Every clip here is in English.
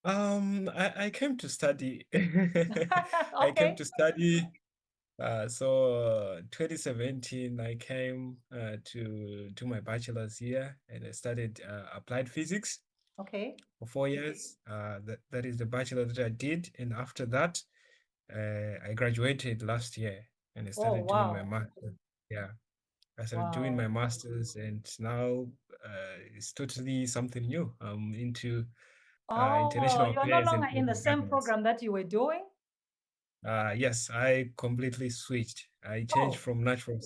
I came to study. I came Okay, to study. So 2017, I came to do my bachelor's here, and I studied applied physics okay. for 4 years. That is the bachelor that I did, and after that, I graduated last year, and I Oh, started doing my wow. master. Yeah, I started doing my Wow. masters, and now it's totally something new. I'm into Oh, international you're no affairs longer and in the global same governance. program that you were doing? Yes, I completely switched. I changed Oh, from natural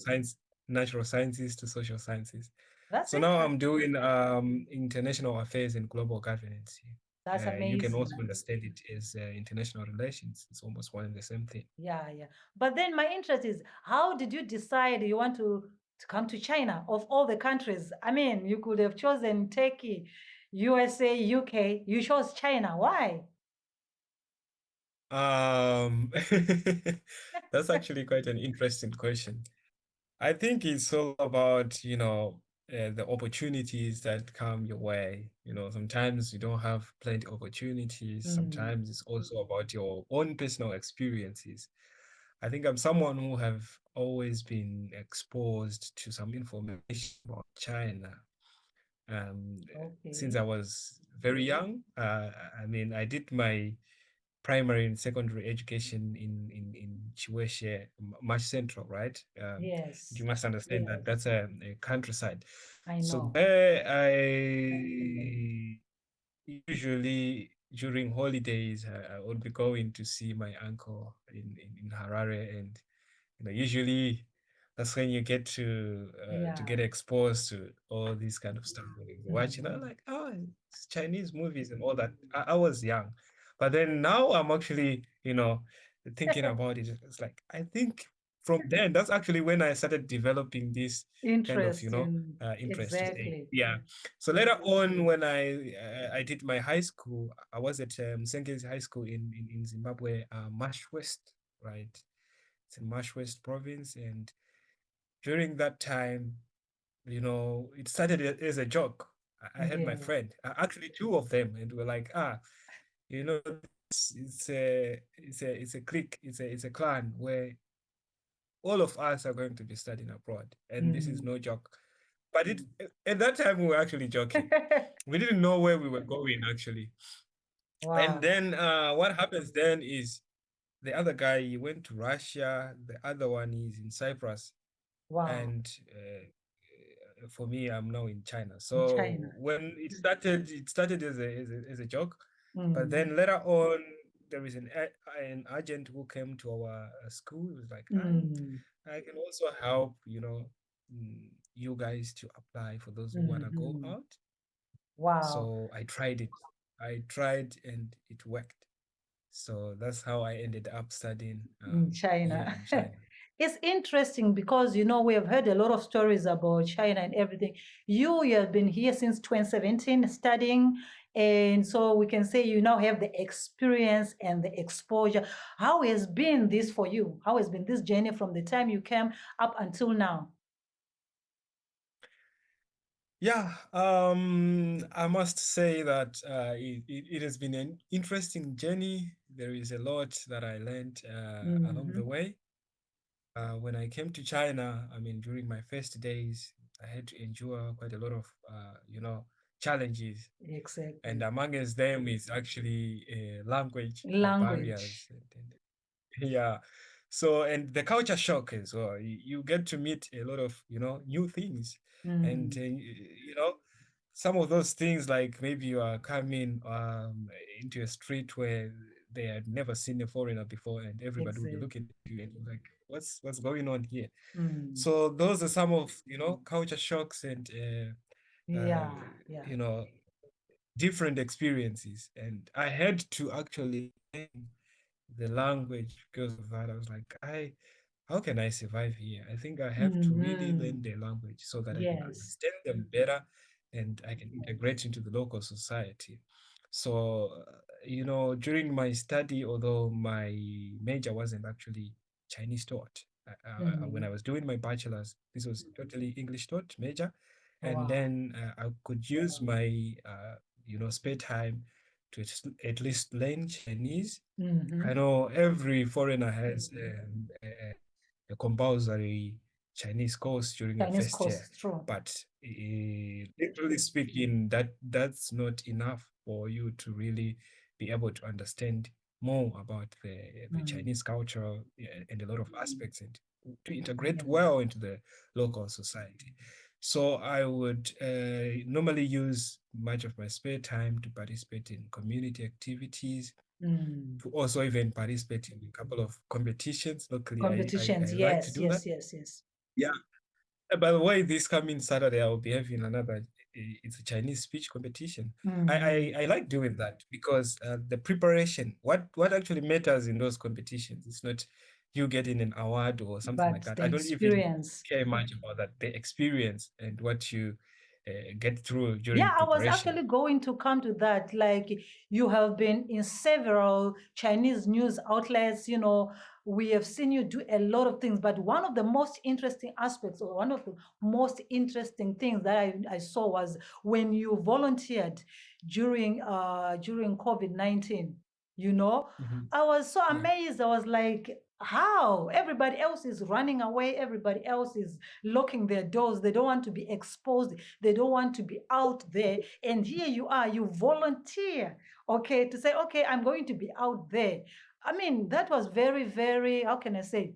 sciences to social sciences. that's So now I'm interesting. doing international affairs and global governance. That's You can amazing. also understand it as international relations. It's almost one and the same thing. Yeah, yeah. But then my interest is, how did you decide you want to come to China of all the countries? I mean, you could have chosen Turkey, USA, UK. You chose China. Why? Um, that's actually quite an interesting question. I think it's all about, the opportunities that come your way. Sometimes you don't have plenty of opportunities. Mm, Sometimes it's also about your own personal experiences. I think I'm someone who have always been exposed to some information about China. Um, since okay. I was very young, I mean, I did my primary and secondary education in Chiweshe, Marsh Central, right? You Yes, must understand that that's a countryside. I So know. there I usually during holidays I would be going to see my uncle in Harare, and usually that's when you get to Yeah. get exposed to all these kind of stuff. When you watch, Mhm. like, oh, it's Chinese movies and all that. I was young, but then now I'm actually, thinking about it. It's like I think from then that's actually when I started developing this kind of, Interesting. interest to say, Exactly. yeah. So later on, when I did my high school, I was at Sengezi High School in Zimbabwe, Marsh West, right? It's in Marsh West province. And during that time, it started as a joke. I had my Yes. friend, actually two of them, and we're like, it's a clique, it's a clan where all of us are going to be studying abroad, and this is Mm. no joke. But at that time we were actually joking. We didn't know where we were going actually. And Wow. then what happens then is the other guy he went to Russia, the other one is in Cyprus, Wow. and for me, I'm now in China. In So China. when it started as a joke, but Mm. then later on, there is an agent who came to our school. He was like, Mm. I can also help, you guys to apply for those who wanna go Mhm. out. Wow. So I tried it. I tried and it worked. So that's how I ended up studying In here China. in China. It's interesting because we have heard a lot of stories about China and everything. You have been here since 2017 studying, and so we can say you now have the experience and the exposure. How has been this for you? How has been this journey from the time you came up until now? Yeah, I must say that it has been an interesting journey. There is a lot that I learned along the Hmm. way. When I came to China, I mean, during my first days, I had to endure quite a lot of, challenges. And Exactly. amongst them is actually language barriers. Language. Yeah. So, and the culture shock as well. You get to meet a lot of, new things. And, Mm. some of those things, like maybe you are coming into a street where they had never seen a foreigner before, and everybody will be Exactly. looking at you and you're like, what's going on here? Mm. So those are some of, culture shocks and, Yeah, yeah. you know, different experiences. And I had to actually learn the language because of that. I was like, how can I survive here? I think I have to really learn Hmm. the language so that I can Yes. understand them better and I can integrate into the local society. So, during my study, although my major wasn't actually Chinese taught, when I Mm. was doing my bachelor's, this was totally English taught major. And Wow. then I could use my, spare time to at least learn Chinese. I Mm-hmm. know every foreigner has a compulsory Chinese course during your Chinese first year, course, true. but literally speaking, that's not enough for you to really be able to understand more about the Mm. Chinese culture, and a lot of aspects, and to integrate Yes. well into the local society. So I would normally use much of my spare time to participate in community activities, Mm. to also even participate in a couple of competitions locally. Competitions, I like to yes, do that. yes, yes, yes. Yeah. By the way, this coming Saturday, I will be having another, it's a Chinese speech competition. Mm-hmm. I like doing that because the preparation, what actually matters in those competitions, it's not you getting an award or something like But that. the I don't even experience. care much about that. The experience and what you get through Yeah, during I was preparation. actually going to come to that. Like, you have been in several Chinese news outlets, we have seen you do a lot of things. But one of the most interesting aspects, or one of the most interesting things that I saw was when you volunteered during COVID-19, you know. Mhm. I was so Yeah. amazed. I was like, how? Everybody else is running away, everybody else is locking their doors. They don't want to be exposed, they don't want to be out there. And here you are, you volunteer, okay, to say, okay, I'm going to be out there. I mean, that was very, very, how can I say?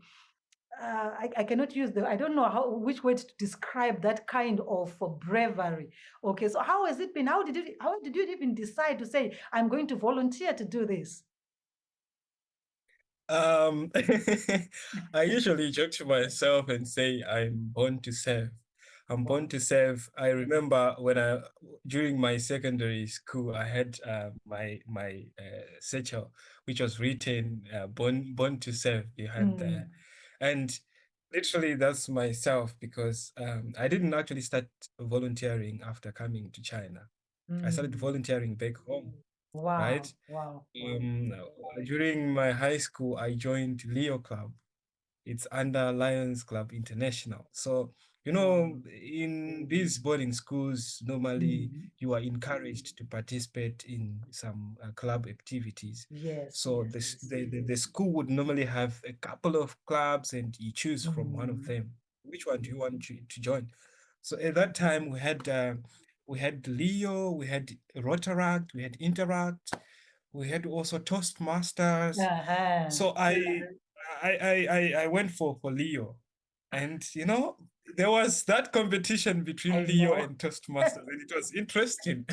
I cannot use I don't know which word to describe that kind of bravery. Okay, so how has it been? How did you even decide to say, I'm going to volunteer to do this? Um, I usually joke to myself and say I'm born to serve. I'm born Wow. to serve. I remember during my secondary school, I had my satchel, which was written "born to serve" behind there, Mm, and literally that's myself because I didn't actually start volunteering after coming to China. I started mm. volunteering back home, right? Wow, wow. Um, During my high school, I joined Leo Club. It's under Lions Club International. So, Wow. in these boarding schools, normally Mhm. you are encouraged to participate in some club activities. Yes, So yes, this, yes. the school would normally have a couple of clubs and you choose from one of Mm. them. Which one do you want to join? So at that time we had Leo, we had Rotaract, we had Interact, we had also Toastmasters. Uh-huh. So I went for Leo, and there was that competition between I Leo know. and Toastmasters, and it was interesting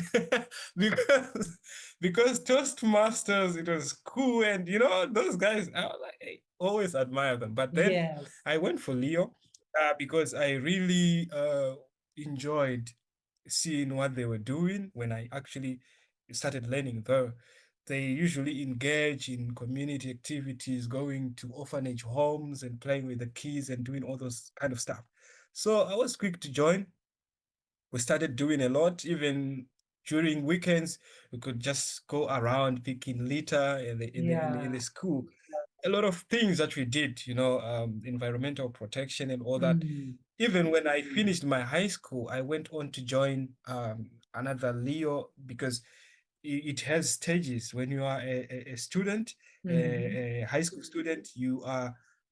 because Toastmasters, it was cool, and those guys, I always admire them. But then Yes. I went for Leo because I really enjoyed seeing what they were doing when I actually started learning there. They usually engage in community activities, going to orphanage homes and playing with the kids and doing all those kind of stuff. So I was quick to join. We started doing a lot, even during weekends. We could just go around picking litter in the Yeah. school. A lot of things that we did, environmental protection and all that. Mm. Even when I finished my high school, I went on to join another Leo because it has stages. When you are a student, Mm-hmm. a high school student,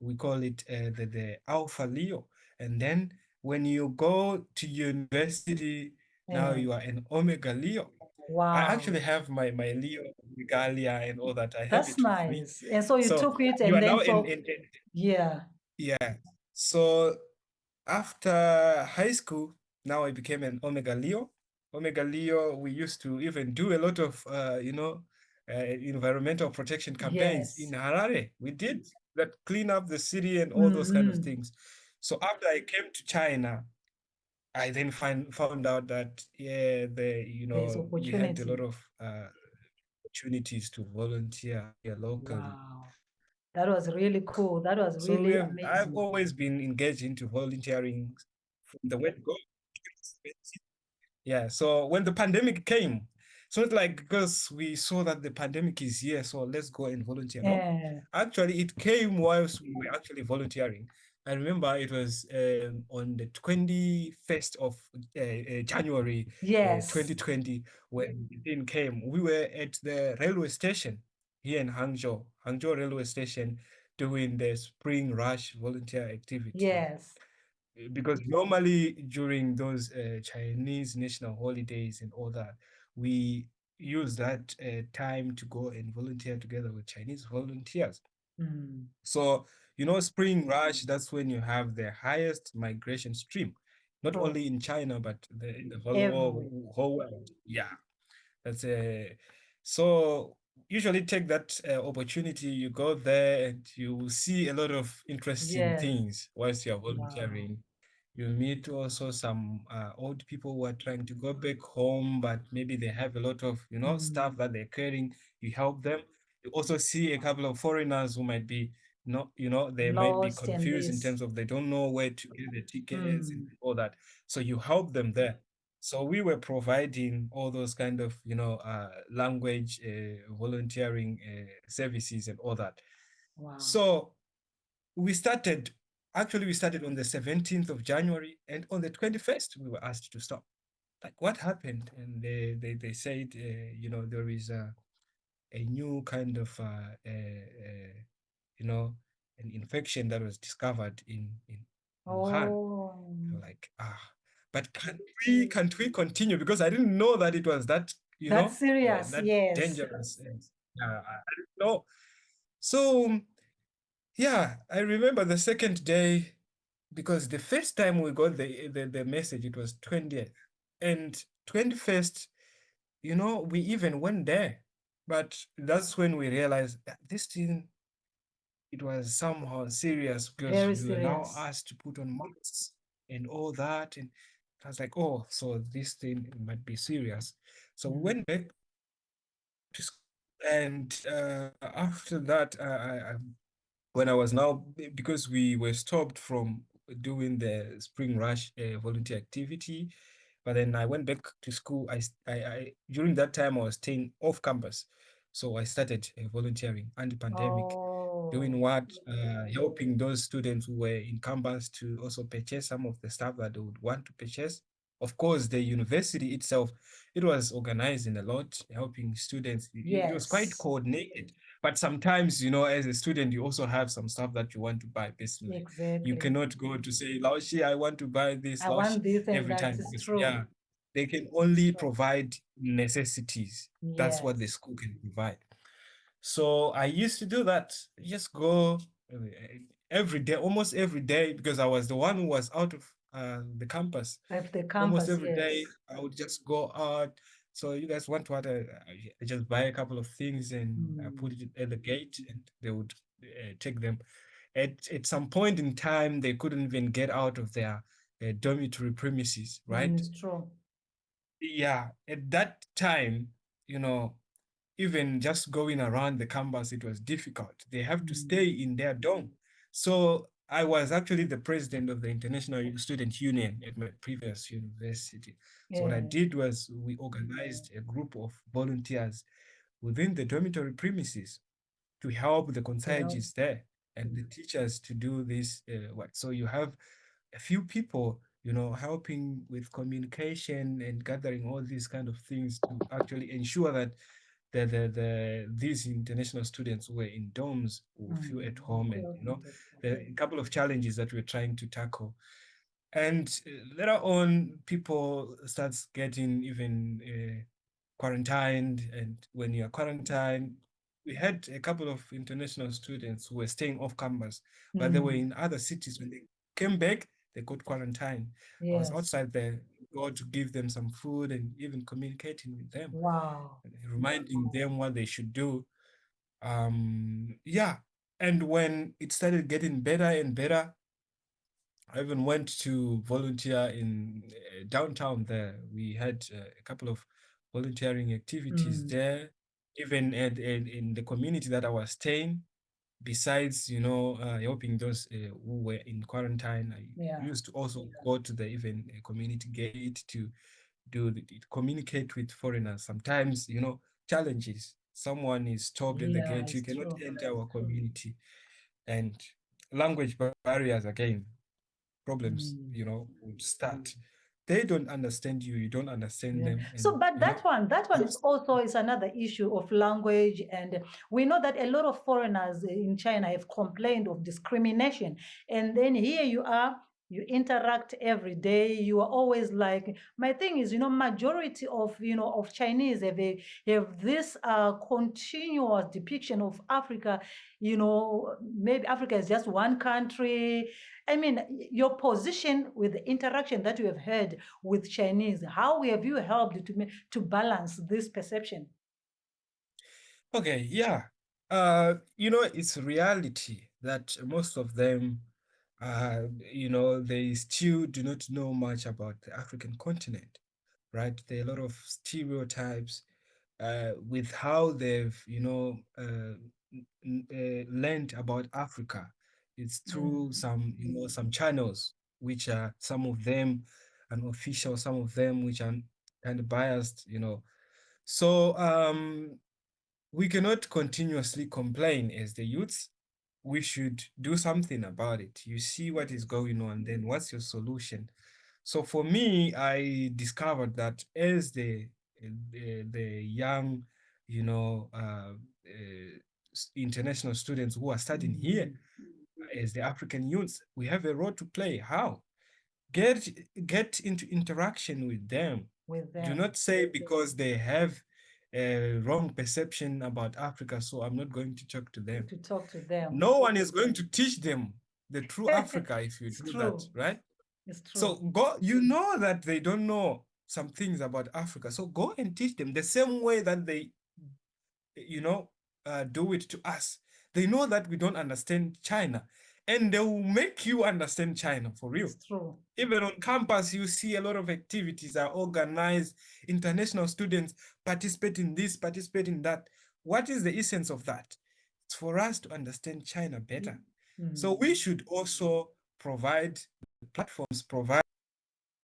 we call it the Alpha Leo. And then when you go to university, now Yeah. you are an Omega Leo. I Wow. actually have my Leo regalia and all that. I have That's it with me. nice. And so you So took it, you and are then now so, yeah. yeah. So after high school, now I became an Omega Leo. Omega Leo, we used to even do a lot of, environmental protection campaigns in Yes. Harare. We did that, clean up the city and all those kind of Mm-hmm. things. So after I came to China, I then found out that, yeah, There's we had a lot opportunity. of opportunities to volunteer here locally. Wow. That was really cool. That was So really I've amazing. always been engaged into volunteering from the word go. Yeah. So when the pandemic came, it's not like because we saw that the pandemic is here, so let's go and volunteer. No, Yeah. actually, it came whilst we were actually volunteering. I remember it was on the 21st of January Yes. 2020 when the thing came. We were at the railway station here in Hangzhou railway station, doing the spring rush volunteer activity. Yes. Because normally during those Chinese national holidays and all that, we use that time to go and volunteer together with Chinese volunteers. Mm. So, you know, spring rush, that's when you have the highest migration stream, not True. only in China, but in the Everywhere. whole world. Yeah, that's so usually take that opportunity, you go there and you will see a lot of interesting Yes. things whilst you're Wow. volunteering. You meet also some old people who are trying to go back home, but maybe they have a lot of, you know, stuff Mm. that they're carrying. You help them. You also see a couple of foreigners who might be not, you know, they might be Lost in confused in this. terms of they don't know where to get the tickets and Mm. all that. So you help them there. So we were providing all those kind of, you know, language volunteering services and all that. Wow. So we started, actually, we started on the 17th of January, and on the 21st, we were asked to stop. Like, what happened? And they said, you know, there is a new kind of, you know, an infection that was discovered in Wuhan. Oh, Like, but can't we continue? Because I didn't know that it was that, you that's know, serious. that Yes. dangerous. And, I didn't know. So yeah, I remember the second day because the first time we got the message, it was 20th. And 21st, you know, we even went there. But that's when we realized that this thing, it was somehow serious because Very we were now serious. asked to put on masks and all that. And I was like, oh, so this thing might be serious. So we Mm. went back to school. And after that, when I was now, because we were stopped from doing the spring rush volunteer activity, but then I went back to school. During that time I was staying off campus, so I started volunteering under pandemic, Oh, doing what, helping those students who were in campus to also purchase some of the stuff that they would want to purchase. Of course, the university itself, it was organizing a lot, helping students. It was quite yes. coordinated. But sometimes, you know, as a student, you also have some stuff that you want to buy personally. You Exactly. cannot go to say, Laoshi, I want to buy this, I Laoshi, want this and every that time. is Because, true. yeah, they can only True. provide necessities. That's what the Yes. school can provide. So I used to do that. Just go every day, almost every day, because I was the one who was out of the campus. Have the Almost campus, every day, yes. I would just go out. So you guys want what? I just buy a couple of things and I put Mm. it at the gate, and they would take them. At some point in time, they couldn't even get out of their dormitory premises, Mm, right? it's true. Yeah, at that time, you know, even just going around the campus, it was difficult. They have to stay Mm. in their dorm. So I was actually the president of the International Student Union at my previous university. So what I Yeah. did was we organized a group of volunteers within the dormitory premises to help the To help. concierges there and the teachers to do this work. So you have a few people, you know, helping with communication and gathering all these kind of things to actually ensure that these international students who were in dorms will feel at Mm. home, and you know, there are a couple of challenges that we're trying to tackle. And later on, people starts getting even quarantined, and when you're quarantined, we had a couple of international students who were staying off campus, but they were Mm. in other cities. When they came back, they got quarantined. I was Yes. outside there, go to give them some food and even communicating with them, Wow. reminding them what they should do. Yeah. And when it started getting better and better, I even went to volunteer in downtown there. We had a couple of volunteering activities Mm. there, even in the community that I was staying. Besides, you know, helping those who were in quarantine, I Yeah. used to also go to the even community gate to communicate with foreigners. Sometimes, you know, challenges. Someone is stopped at the Yeah, gate. You it's cannot true. enter our community, and language barriers again, problems, Mm. would start. They don't understand you, you don't understand Yeah. them, So, and but that one is also is another issue of language, and we know that a lot of foreigners in China have complained of discrimination, and then here you are, you interact every day, you are always like, my thing is, majority of of Chinese have this continuous depiction of Africa, maybe Africa is just one country. I mean, your position with the interaction that you have had with Chinese, how have you helped to balance this perception? okay, yeah. It's reality that most of them, they still do not know much about the African continent, right? There are a lot of stereotypes with how they've, learned about Africa. It's Mm. through some channels, which are some of them unofficial, some of them which are kind of biased. So we cannot continuously complain as the youths. We should do something about it. You see what is going on, then what's your solution? So for me, I discovered that as the young, you know, international students who are studying here, as the African youths, we have a role to play. How? Get get into interaction with them. With Do them, not say because they have a wrong perception about Africa, so I'm not going to talk to them. to talk to them. No one is going to teach them the true Africa if you It's do that, true. right? It's So true. go, you know that they don't know some things about Africa. So go and teach them the same way that they, you know, do it to us. They know that we don't understand China, and they will make you understand China for real. It's true. Even on campus, you see a lot of activities are organized. International students participate in this, participate in that. What is the essence of that? It's for us to understand China better. So Mm. we should also provide platforms, provide